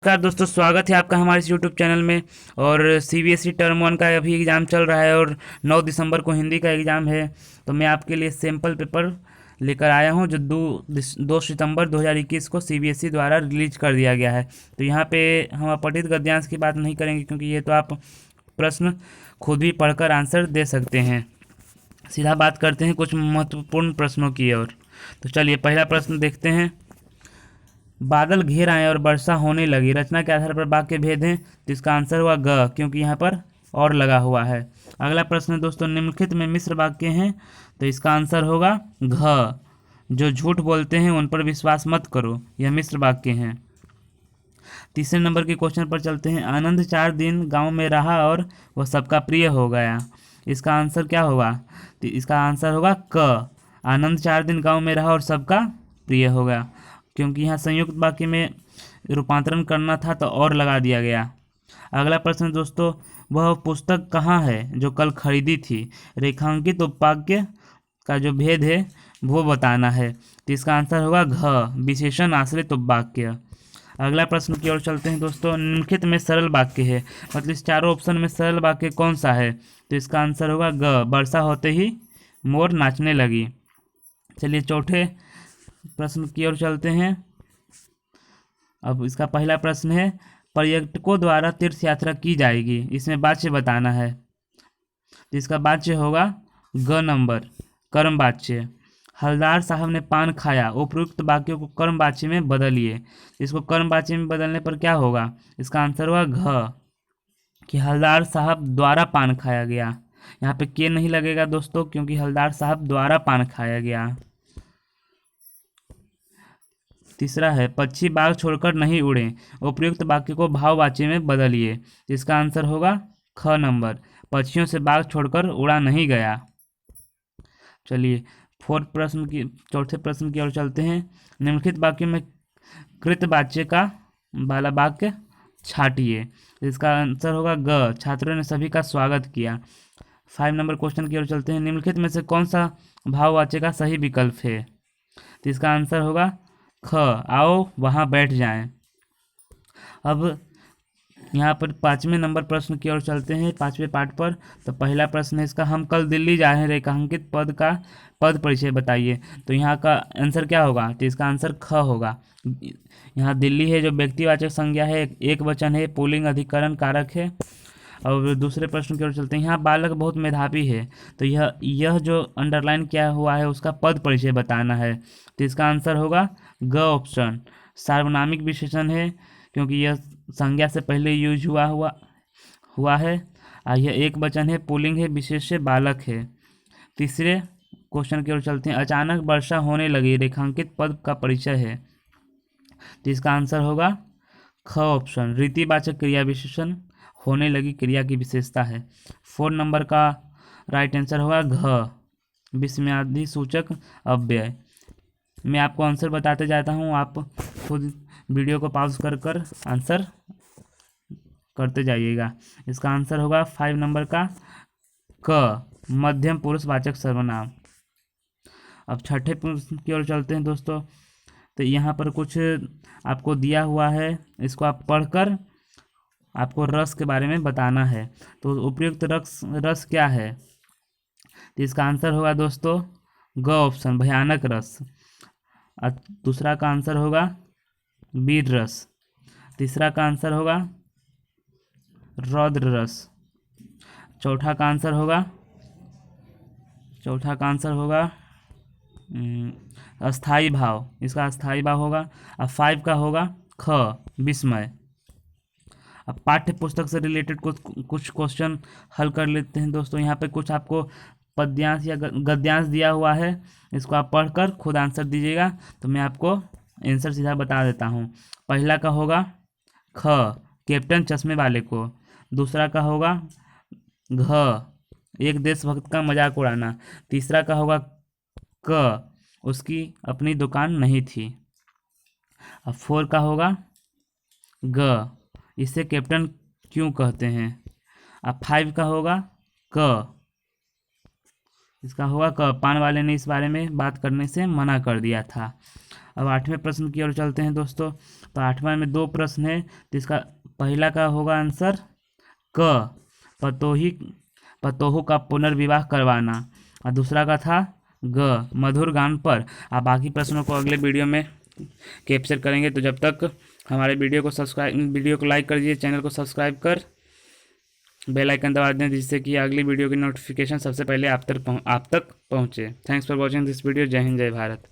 नमस्कार दोस्तों, स्वागत है आपका हमारे इस यूट्यूब चैनल में। और सीबीएसई टर्म 1 का अभी एग्ज़ाम चल रहा है और 9 दिसंबर को हिंदी का एग्ज़ाम है। तो मैं आपके लिए सैम्पल पेपर लेकर आया हूं जो 2 सितंबर 2021 को सीबीएसई द्वारा रिलीज कर दिया गया है। तो यहाँ पे हम अपठित गद्यांश की बात नहीं करेंगे क्योंकि ये तो आप प्रश्न खुद भी पढ़कर आंसर दे सकते हैं। सीधा बात करते हैं कुछ महत्वपूर्ण प्रश्नों की ओर। तो चलिए पहला प्रश्न देखते हैं। बादल घेर आए और वर्षा होने लगी, रचना के आधार पर वाक्य भेद हैं। तो इसका आंसर हुआ ग, क्योंकि यहाँ पर और लगा हुआ है। अगला प्रश्न है दोस्तों, निम्नलिखित में मिश्र वाक्य हैं। तो इसका आंसर होगा घ, जो झूठ बोलते हैं उन पर विश्वास मत करो, यह मिश्र वाक्य हैं। तीसरे नंबर के क्वेश्चन पर चलते हैं। आनंद 4 दिन गांव में रहा और वह सबका प्रिय हो गया। इसका आंसर क्या होगा? तो इसका आंसर होगा क, आनंद 4 दिन गांव में रहा और सबका प्रिय हो गया, क्योंकि यहाँ संयुक्त वाक्य में रूपांतरण करना था तो और लगा दिया गया। अगला प्रश्न दोस्तों, वह पुस्तक कहाँ है जो कल खरीदी थी? रेखांकित उपवाक्य का जो भेद है वो बताना है। तो इसका आंसर होगा घ, विशेषण आश्रित उपवाक्य। अगला प्रश्न की ओर चलते हैं दोस्तों। निम्नलिखित में सरल वाक्य है, मतलब इस चारों ऑप्शन में सरल वाक्य कौन सा है? तो इसका आंसर होगा ग, वर्षा होते ही मोर नाचने लगी। चलिए चौथे प्रश्न की ओर चलते हैं। अब इसका पहला प्रश्न है, पर्यटकों द्वारा तीर्थ यात्रा की जाएगी, इसमें वाच्य बताना है। तो इसका वाच्य होगा ग नंबर, कर्म वाच्य। हलदार साहब ने पान खाया, उपयुक्त वाक्यों को कर्म वाच्य में बदलिए। इसको कर्म वाच्य में बदलने पर क्या होगा? इसका आंसर होगा घ, कि हलदार साहब द्वारा पान खाया गया। यहाँ पे के नहीं लगेगा दोस्तों, क्योंकि हलदार साहब द्वारा पान खाया गया। तीसरा है, पक्षी बाग छोड़कर नहीं उड़े, उपयुक्त वाक्य को भाववाच्य में बदलिए। इसका आंसर होगा ख नंबर, पक्षियों से बाग छोड़कर उड़ा नहीं गया। चलिए चौथे प्रश्न की ओर चलते हैं। निम्नलिखित वाक्य में कृत वाच्य का वाला वाक्य छाटिए। इसका आंसर होगा ग, छात्रों ने सभी का स्वागत किया। 5 नंबर क्वेश्चन की ओर चलते हैं। निम्नलिखित में से कौन सा भाववाच्य का सही विकल्प है? तो इसका आंसर होगा ख, आओ वहाँ बैठ जाएं। अब यहाँ पर 5वें नंबर प्रश्न की ओर चलते हैं, 5वें पार्ट पर। तो पहला प्रश्न है इसका, हम कल दिल्ली जा रहे हैं, रेखांकित पद का पद परिचय बताइए। तो यहाँ का आंसर क्या होगा? तो इसका आंसर ख होगा। यहाँ दिल्ली है जो व्यक्तिवाचक संज्ञा है, एक वचन है, पुल्लिंग अधिकरण कारक है। और दूसरे प्रश्न की ओर चलते हैं। यहाँ बालक बहुत मेधावी है, तो यह जो अंडरलाइन किया हुआ है उसका पद परिचय बताना है। तो इसका आंसर होगा ग ऑप्शन, सार्वनामिक विशेषण है क्योंकि यह संज्ञा से पहले यूज हुआ है। यह एक वचन है, पुल्लिंग है, विशेष्य बालक है। तीसरे क्वेश्चन की ओर चलते हैं। अचानक वर्षा होने लगी, रेखांकित पद का परिचय है। तो इसका आंसर होगा ख ऑप्शन, रीतिवाचक क्रिया विशेषण, होने लगी क्रिया की विशेषता है। 4 नंबर का राइट आंसर होगा घ, विस्मयादि सूचक अव्यय। मैं आपको आंसर बताते जाता हूँ, आप खुद वीडियो को पॉज कर कर आंसर करते जाइएगा। इसका आंसर होगा 5 नंबर का क, मध्यम पुरुषवाचक सर्वनाम। अब छठे प्रश्न की ओर चलते हैं दोस्तों। तो यहाँ पर कुछ आपको दिया हुआ है, इसको आप पढ़कर आपको रस के बारे में बताना है। तो उपयुक्त रस क्या है? तो इसका आंसर होगा दोस्तों ग ऑप्शन, भयानक रस। दूसरा का आंसर होगा वीर रस। तीसरा का आंसर होगा रौद्र रस। चौथा का आंसर होगा अस्थाई भाव, इसका अस्थाई भाव होगा। अब 5 का होगा ख, विस्मय। अब पाठ्य पुस्तक से रिलेटेड कुछ क्वेश्चन हल कर लेते हैं दोस्तों। यहाँ पे कुछ आपको पद्यांश या गद्यांश दिया हुआ है, इसको आप पढ़कर खुद आंसर दीजिएगा। तो मैं आपको आंसर सीधा बता देता हूँ। पहला का होगा ख, कैप्टन चश्मे वाले को। दूसरा का होगा घ, एक देशभक्त का मजाक उड़ाना। तीसरा का होगा क, उसकी अपनी दुकान नहीं थी। अब 4 का होगा ग, इसे कैप्टन क्यों कहते हैं। अब 5 का होगा क, इसका होगा क, पान वाले ने इस बारे में बात करने से मना कर दिया था। अब 8वें प्रश्न की ओर चलते हैं दोस्तों। तो 8वां में 2 प्रश्न है, तो इसका पहला का होगा आंसर क, पतोहू का पुनर्विवाह करवाना, और दूसरा का था ग, मधुर गान पर। आप बाकी प्रश्नों को अगले वीडियो में कैप्चर करेंगे। तो जब तक हमारे वीडियो को लाइक कर दीजिए, चैनल को सब्सक्राइब कर बेल आइकन दबा दें, जिससे कि अगली वीडियो की नोटिफिकेशन सबसे पहले आप तक पहुंचे। Thanks for watching this video. जय हिंद, जय भारत।